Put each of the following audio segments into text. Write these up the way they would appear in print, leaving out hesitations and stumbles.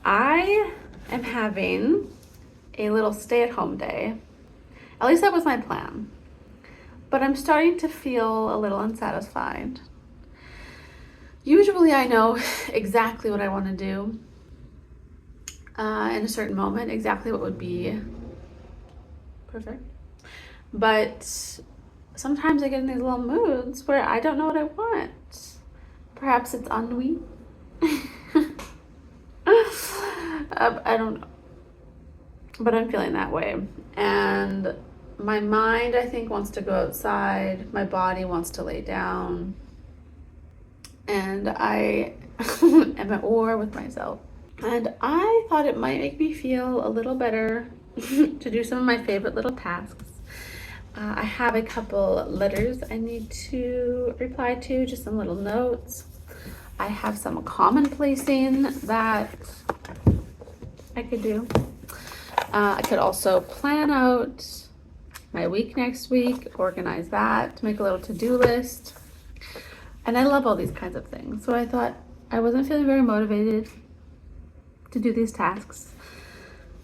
I am having a little stay-at-home day. At least that was my plan. But I'm starting to feel a little unsatisfied. Usually I know exactly what I want to do in a certain moment, exactly what would be perfect. But sometimes I get in these little moods where I don't know what I want. Perhaps it's ennui. I don't know. But I'm feeling that way. And my mind, I think, wants to go outside. My body wants to lay down. And I am at war with myself. And I thought it might make me feel a little better to do some of my favorite little tasks. I have a couple letters I need to reply to, just some little notes. I have some commonplacing that I could do. I could also plan out my week next week, organize that, make a little to-do list. And I love all these kinds of things. So I thought I wasn't feeling very motivated to do these tasks,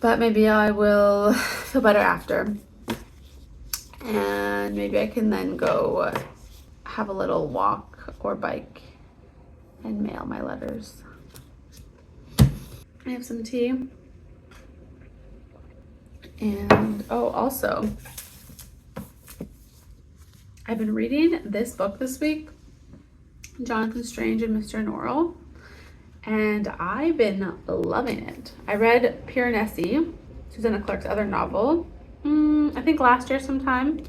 but maybe I will feel better after. And maybe I can then go have a little walk or bike and mail my letters. I have some tea. And also, I've been reading this book this week, Jonathan Strange and Mr. Norrell, and I've been loving it. I read Piranesi, Susanna Clarke's other novel, I think last year sometime,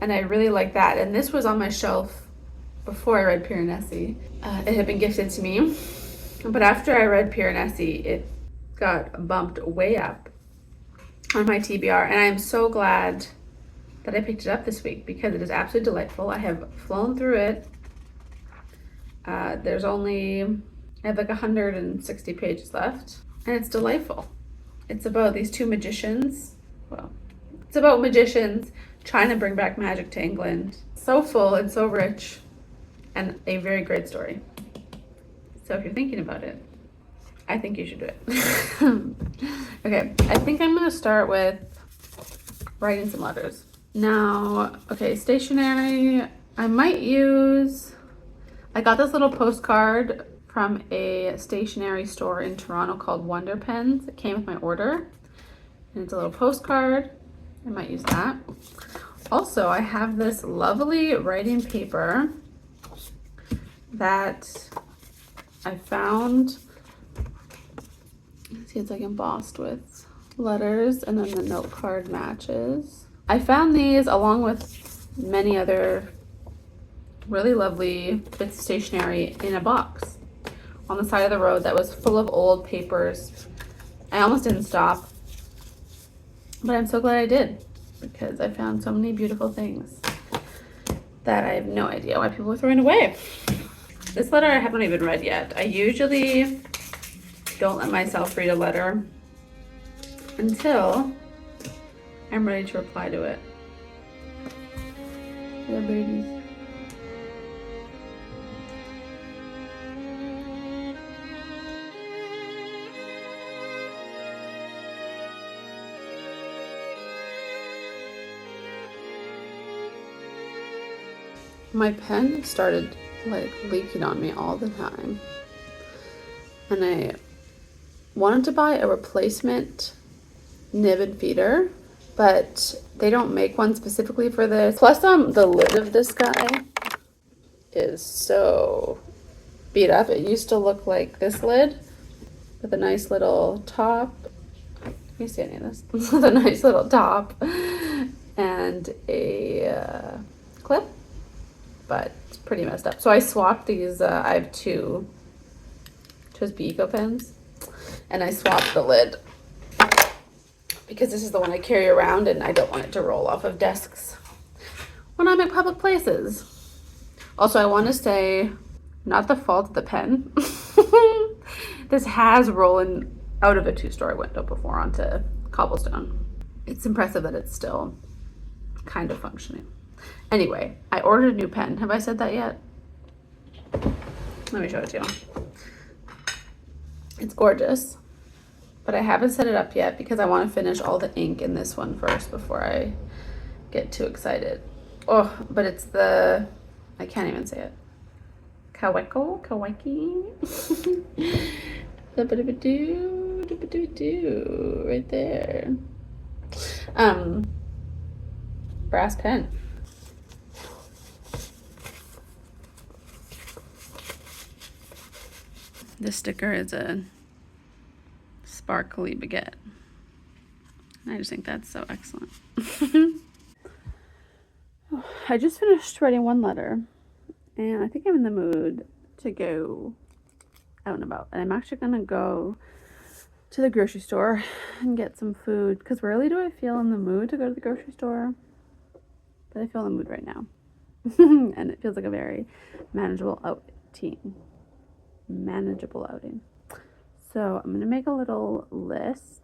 and I really liked that. And this was on my shelf before I read Piranesi. It had been gifted to me, but after I read Piranesi, it got bumped way up on my TBR, and I am so glad that I picked it up this week because it is absolutely delightful. I have flown through it. I have like 160 pages left, and it's delightful. It's about these two magicians. Well, it's about magicians trying to bring back magic to England. So full and so rich, and a very great story. So if you're thinking about it, I think you should do it. Okay, I think I'm gonna start with writing some letters. Now, okay, stationery, I got this little postcard from a stationery store in Toronto called Wonder Pens. It came with my order, and it's a little postcard. I might use that. Also, I have this lovely writing paper that I found. See, it's like embossed with letters, and then the note card matches. I found these along with many other really lovely bits of stationery in a box on the side of the road that was full of old papers. I almost didn't stop, but I'm so glad I did because I found so many beautiful things that I have no idea why people were throwing away. This letter I haven't even read yet. I usually don't let myself read a letter until I'm ready to reply to it. Yeah, babies. My pen started like leaking on me all the time, and I wanted to buy a replacement nib and feeder, but they don't make one specifically for this. Plus, the lid of this guy is so beat up. It used to look like this lid with a nice little top. Can you see any of this? With a nice little top and a clip, but it's pretty messed up. So I swapped these. I have two TWSBI Eco pens, and I swapped the lid because this is the one I carry around, and I don't want it to roll off of desks when I'm at public places. Also, I want to say, not the fault of the pen. This has rollen out of a 2-story window before onto cobblestone. It's impressive that it's still kind of functioning. Anyway, I ordered a new pen. Have I said that yet? Let me show it to you. It's gorgeous. But I haven't set it up yet because I want to finish all the ink in this one first before I get too excited. Oh, but it's the, I can't even say it. Kawaki. Do right there. Brass pen. This sticker is a sparkly baguette. I just think that's so excellent. I just finished writing one letter, and I think I'm in the mood to go out and about. And I'm actually gonna go to the grocery store and get some food, because rarely do I feel in the mood to go to the grocery store, but I feel in the mood right now. And it feels like a very manageable outing. So I'm gonna make a little list.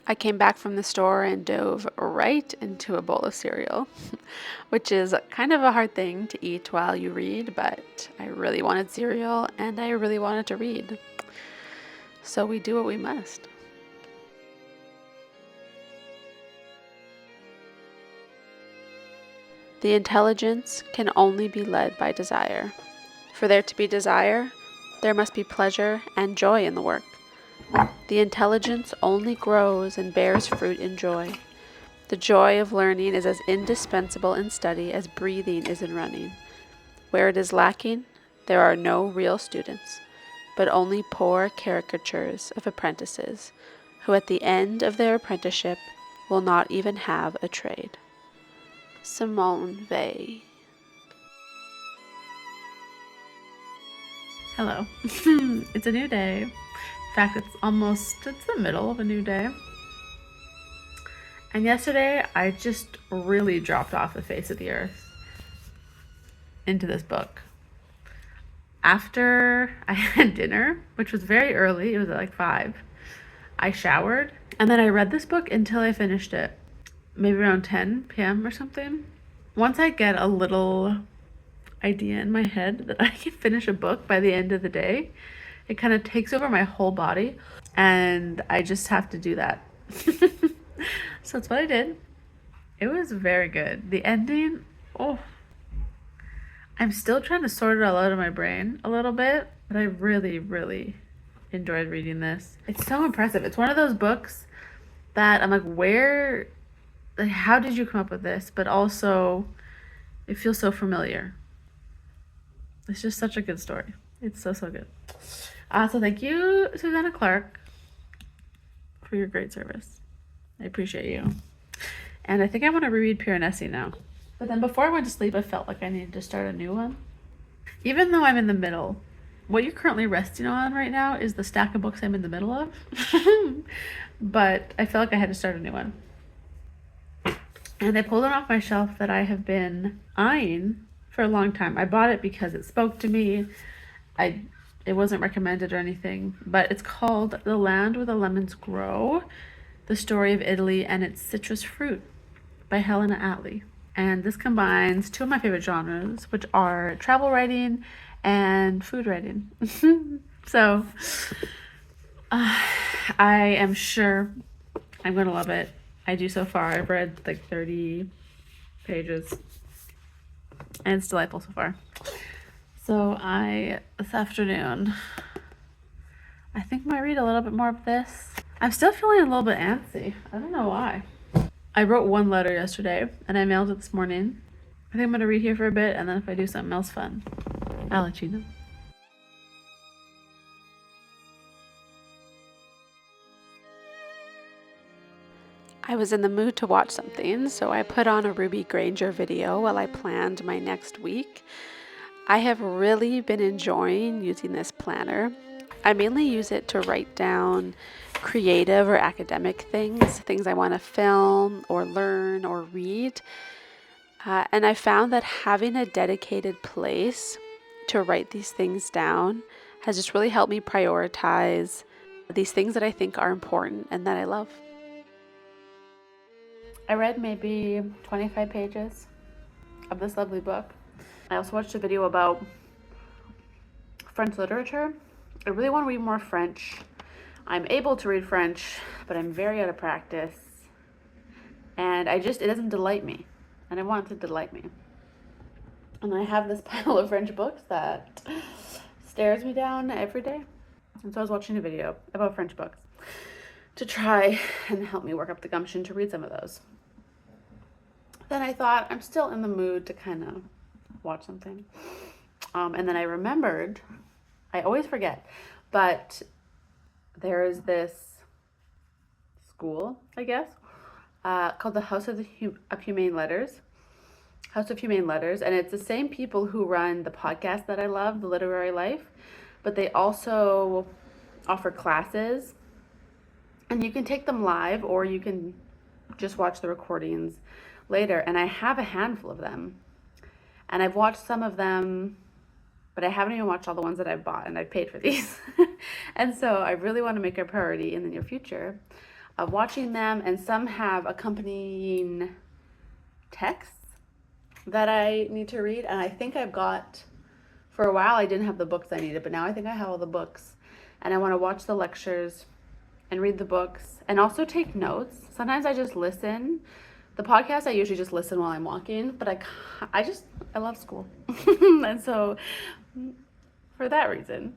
I came back from the store and dove right into a bowl of cereal, which is kind of a hard thing to eat while you read, but I really wanted cereal and I really wanted to read. So we do what we must. The intelligence can only be led by desire. For there to be desire, there must be pleasure and joy in the work. The intelligence only grows and bears fruit in joy. The joy of learning is as indispensable in study as breathing is in running. Where it is lacking, there are no real students, but only poor caricatures of apprentices, who at the end of their apprenticeship will not even have a trade. Simone Weil. Hello. It's a new day. In fact, it's the middle of a new day. And yesterday, I just really dropped off the face of the earth into this book. After I had dinner, which was very early, it was at like 5, I showered, and then I read this book until I finished it, maybe around 10 p.m. or something. Once I get a little idea in my head that I can finish a book by the end of the day, it kind of takes over my whole body, and I just have to do that. So that's what I did. It was very good. The ending, oh, I'm still trying to sort it all out of my brain a little bit, but I really, really enjoyed reading this. It's so impressive. It's one of those books that I'm like, how did you come up with this? But also, it feels so familiar. It's just such a good story. It's so, so good. So thank you, Susanna Clarke, for your great service. I appreciate you. And I think I want to reread Piranesi now. But then before I went to sleep, I felt like I needed to start a new one. Even though I'm in the middle, what you're currently resting on right now is the stack of books I'm in the middle of. But I felt like I had to start a new one. And I pulled it off my shelf that I have been eyeing for a long time. I bought it because it spoke to me. It wasn't recommended or anything, but it's called The Land Where the Lemons Grow, The Story of Italy and Its Citrus Fruit by Helena, Attlee. And this combines two of my favorite genres, which are travel writing and food writing. So I am sure I'm going to love it. I do so far. I've read like 30 pages, and it's delightful so far. So this afternoon, I think I might read a little bit more of this. I'm still feeling a little bit antsy. I don't know why. I wrote one letter yesterday, and I mailed it this morning. I think I'm going to read here for a bit, and then if I do something else fun, I'll let you know. I was in the mood to watch something, so I put on a Ruby Granger video while I planned my next week. I have really been enjoying using this planner. I mainly use it to write down creative or academic things I want to film or learn or read. And I found that having a dedicated place to write these things down has just really helped me prioritize these things that I think are important and that I love. I read maybe 25 pages of this lovely book. I also watched a video about French literature, I really want to read more French. I'm able to read French, but I'm very out of practice. And it doesn't delight me. And I want it to delight me. And I have this pile of French books that stares me down every day. And so I was watching a video about French books to try and help me work up the gumption to read some of those. Then I thought, I'm still in the mood to kind of watch something. And then I remembered, I always forget, but there is this school, I guess, called the House of Humane Letters. House of Humane Letters, and it's the same people who run the podcast that I love, The Literary Life, but they also offer classes, and you can take them live or you can just watch the recordings later. And I have a handful of them, and I've watched some of them, but I haven't even watched all the ones that I've bought, and I've paid for these. And so I really want to make a priority in the near future of watching them, and some have accompanying texts that I need to read. And I think I've got, for a while I didn't have the books I needed, but now I think I have all the books, and I want to watch the lectures and read the books and also take notes. Sometimes I just listen. The podcast I usually just listen while I'm walking, but I love school. And so for that reason,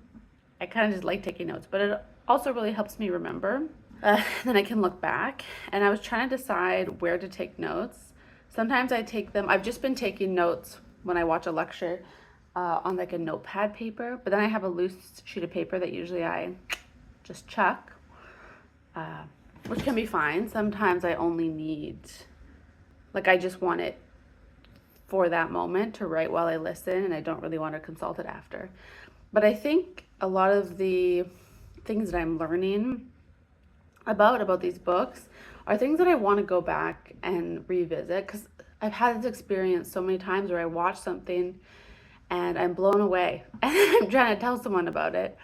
I kind of just like taking notes, but it also really helps me remember. Then I can look back, and I was trying to decide where to take notes. Sometimes I take them, I've just been taking notes when I watch a lecture on like a notepad paper, but then I have a loose sheet of paper that usually I just chuck, which can be fine. Sometimes I only need, I just want it for that moment to write while I listen, and I don't really want to consult it after. But I think a lot of the things that I'm learning about these books are things that I want to go back and revisit, because I've had this experience so many times where I watch something and I'm blown away and I'm trying to tell someone about it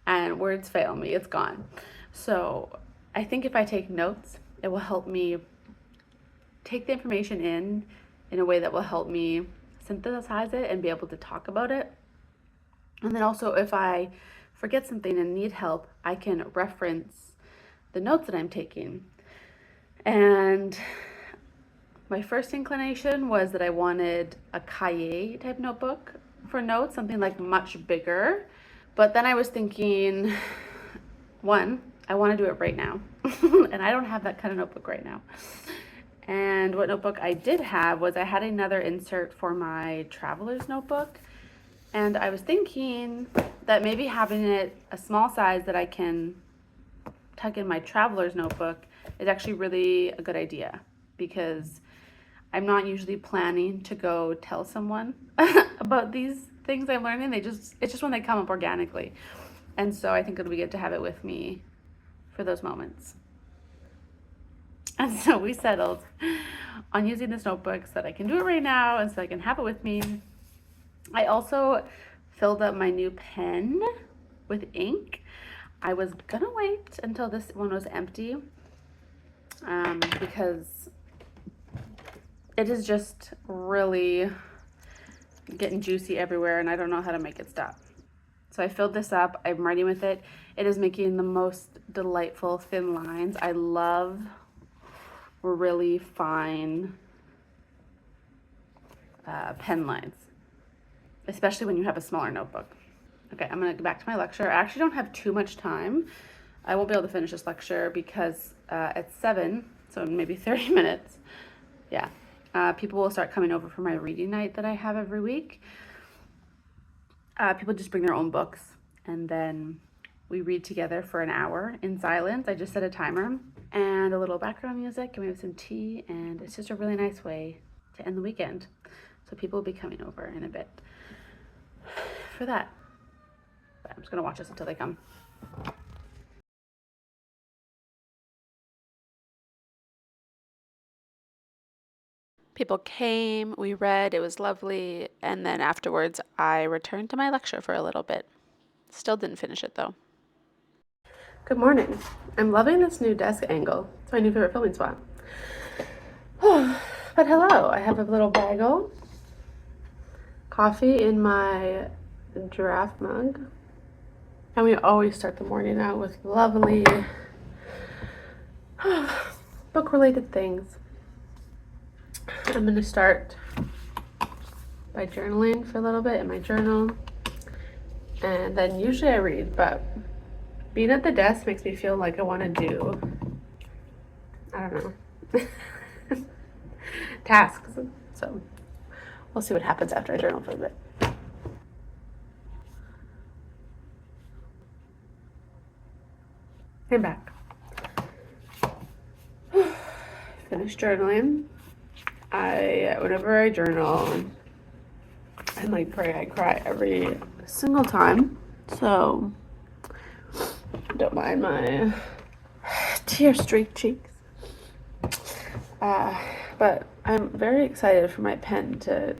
and words fail me, it's gone. So I think if I take notes, it will help me take the information in a way that will help me synthesize it and be able to talk about it. And then also, if I forget something and need help, I can reference the notes that I'm taking. And my first inclination was that I wanted a cahier type notebook for notes, something like much bigger. But then I was thinking, one, I want to do it right now. And I don't have that kind of notebook right now. And what notebook I did have was, I had another insert for my traveler's notebook. And I was thinking that maybe having it a small size that I can tuck in my traveler's notebook is actually really a good idea, because I'm not usually planning to go tell someone about these things I'm learning. It's just when they come up organically. And so I think it'll be good to have it with me for those moments. And so we settled on using this notebook so that I can do it right now and so I can have it with me. I also filled up my new pen with ink. I was gonna wait until this one was empty because it is just really getting juicy everywhere and I don't know how to make it stop. So I filled this up, I'm writing with it. It is making the most delightful thin lines. I love really fine pen lines, especially when you have a smaller notebook. Okay, I'm gonna go back to my lecture. I actually don't have too much time. I won't be able to finish this lecture because it's 7, so maybe 30 minutes. Yeah, people will start coming over for my reading night that I have every week. People just bring their own books, and then we read together for an hour in silence. I just set a timer and a little background music, and we have some tea, and it's just a really nice way to end the weekend. So people will be coming over in a bit for that. But I'm just gonna watch this until they come. People came, we read, it was lovely, and then afterwards I returned to my lecture for a little bit. Still didn't finish it though. Good morning. I'm loving this new desk angle. It's my new favorite filming spot. But hello, I have a little bagel, coffee in my giraffe mug, And we always start the morning out with lovely book-related things. I'm going to start by journaling for a little bit in my journal. And then usually I read, but being at the desk makes me feel like I want to do, I don't know, tasks. So we'll see what happens after I journal for a bit. I'm back. Finished journaling. Whenever I journal and like pray, I cry every single time. So don't mind my tear-streaked cheeks. But I'm very excited for my pen to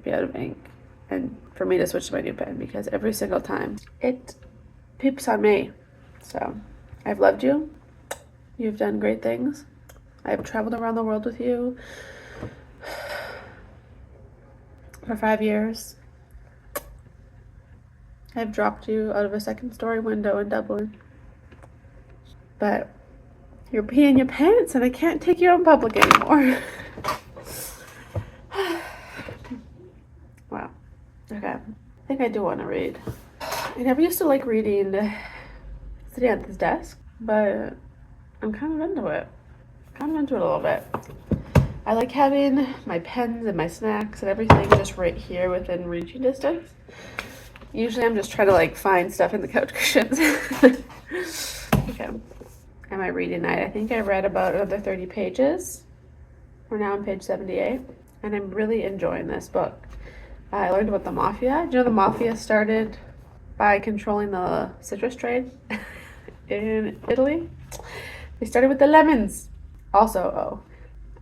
be out of ink and for me to switch to my new pen, because every single time it peeps on me. So I've loved you. You've done great things. I've traveled around the world with you for 5 years. I've dropped you out of a second-story window in Dublin. But you're peeing your pants and I can't take you out in public anymore. Wow. Okay. I think I do want to read. I never used to like reading sitting at this desk, but I'm kind of into it. A little bit. I like having my pens and my snacks and everything just right here within reaching distance. Usually I'm just trying to like find stuff in the couch cushions. Okay. And my reading night, I think I read about another 30 pages. We're now on page 78, and I'm really enjoying this book. I learned about the mafia. Do you know the mafia started by controlling the citrus trade in Italy? They started with the lemons. Also,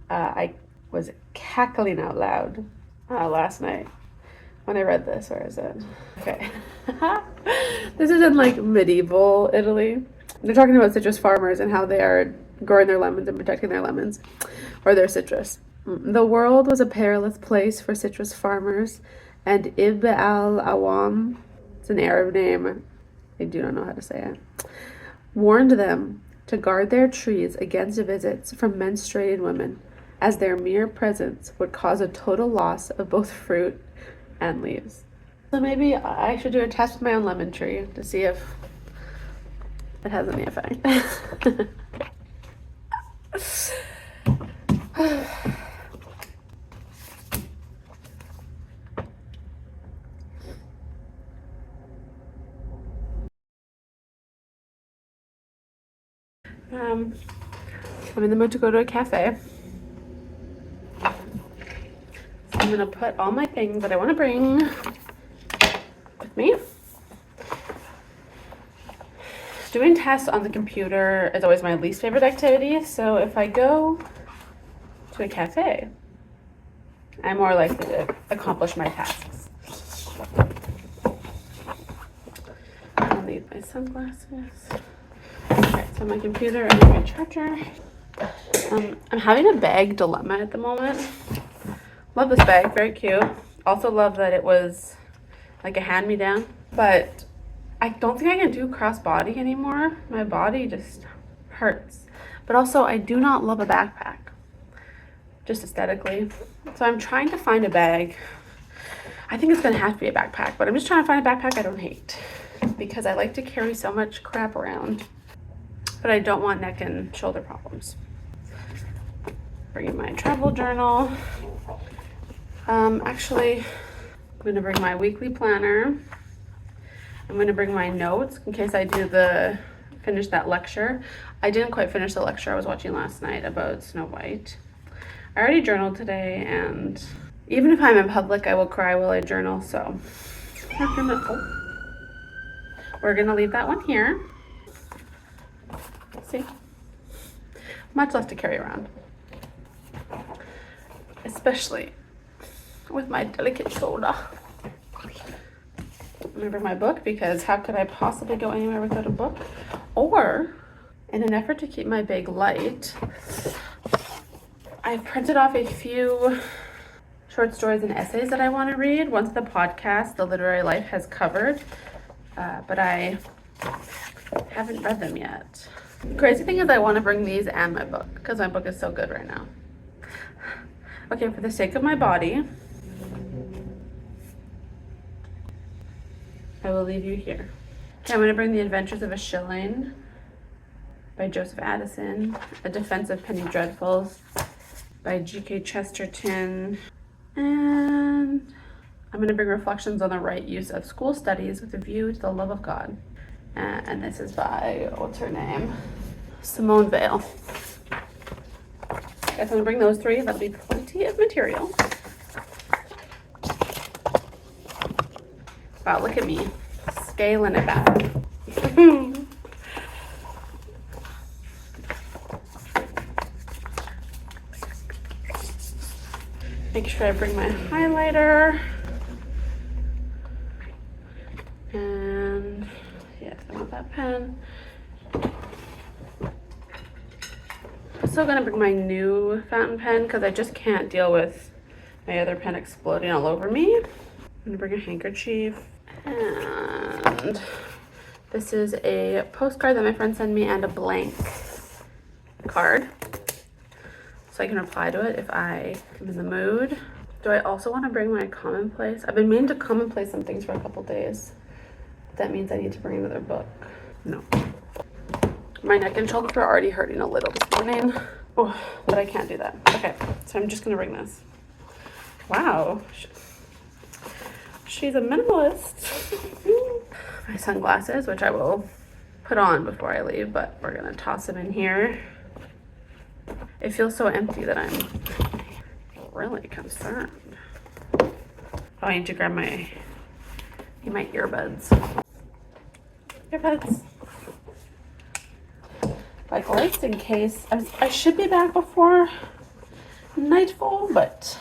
I was cackling out loud last night when I read this. Where is it? Okay. This is in like medieval Italy. They're talking about citrus farmers and how they are growing their lemons and protecting their lemons or their citrus. The world was a perilous place for citrus farmers, and Ibn al-Awam, it's an Arab name, I do not know how to say it, warned them to guard their trees against visits from menstruating women, as their mere presence would cause a total loss of both fruit and leaves. So maybe I should do a test with my own lemon tree to see if it has any effect. I'm in the mood to go to a cafe. So I'm gonna put all my things that I want to bring with me. Doing tests on the computer is always my least favorite activity, so if I go to a cafe, I'm more likely to accomplish my tasks. I'll need my sunglasses. Okay, so my computer and my charger. I'm having a bag dilemma at the moment. Love this bag, very cute. Also love that it was like a hand-me-down, but I don't think I can do crossbody anymore. My body just hurts. But also, I do not love a backpack, just aesthetically. So I'm trying to find a bag. I think it's gonna have to be a backpack, but I'm just trying to find a backpack I don't hate, because I like to carry so much crap around, but I don't want neck and shoulder problems. Bringing my travel journal. Actually, I'm gonna bring my weekly planner. I'm going to bring my notes in case I do finish that lecture. I didn't quite finish the lecture I was watching last night about Snow White. I already journaled today, and even if I'm in public, I will cry while I journal, so we're gonna leave that one here. See? Much less to carry around. Especially with my delicate shoulder. I'm gonna bring my book, because how could I possibly go anywhere without a book? Or, in an effort to keep my bag light, I've printed off a few short stories and essays that I want to read once the podcast, The Literary Life, has covered. But I Haven't read them yet. Crazy thing is I want to bring these and my book because my book is so good right now. Okay, for the sake of my body, I will leave you here. Okay, I'm going to bring The Adventures of a Shilling by Joseph Addison, A Defense of Penny Dreadfuls by G.K. Chesterton, and I'm going to bring Reflections on the Right Use of School Studies with a View to the Love of God. And this is by, what's her name? Simone Weil. Okay, so I'm going to bring those three. That'll be plenty of material. Wow, look at me. Scaling it back. Make sure I bring my highlighter. And yes, I want that pen. I'm still gonna bring my new fountain pen because I just can't deal with my other pen exploding all over me. I'm gonna bring a handkerchief. And this is a postcard that my friend sent me and a blank card. So I can reply to it if I am in the mood. Do I also want to bring my commonplace? I've been meaning to commonplace some things for a couple days. That means I need to bring another book. No. My neck and shoulders are already hurting a little this morning. Oh, but I can't do that. Okay, so I'm just gonna bring this. Wow. She's a minimalist. My sunglasses, which I will put on before I leave, but we're gonna toss them in here. It feels so empty that I'm really concerned. Oh, I need to grab my earbuds. Earbuds. Like lights in case. I should be back before nightfall, but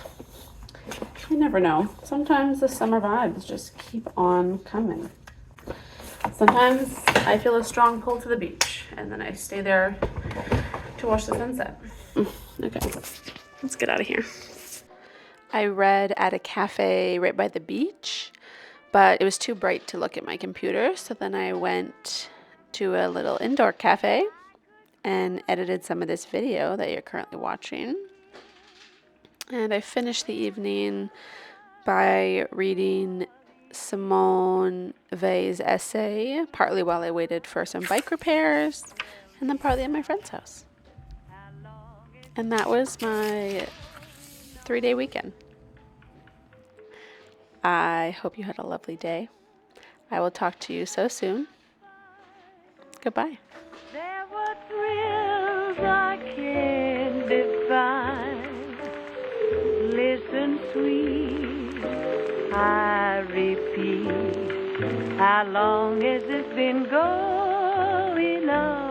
you never know. Sometimes the summer vibes just keep on coming. Sometimes I feel a strong pull to the beach, and then I stay there to watch the sunset. Okay, let's get out of here. I read at a cafe right by the beach, but it was too bright to look at my computer, so then I went to a little indoor cafe and edited some of this video that you're currently watching. And I finished the evening by reading Simone Weil's essay, partly while I waited for some bike repairs, and then partly at my friend's house. And that was my 3-day weekend. I hope you had a lovely day. I will talk to you so soon. Goodbye. There were thrills I can't define. Listen, sweet, I repeat. How long has this been going on?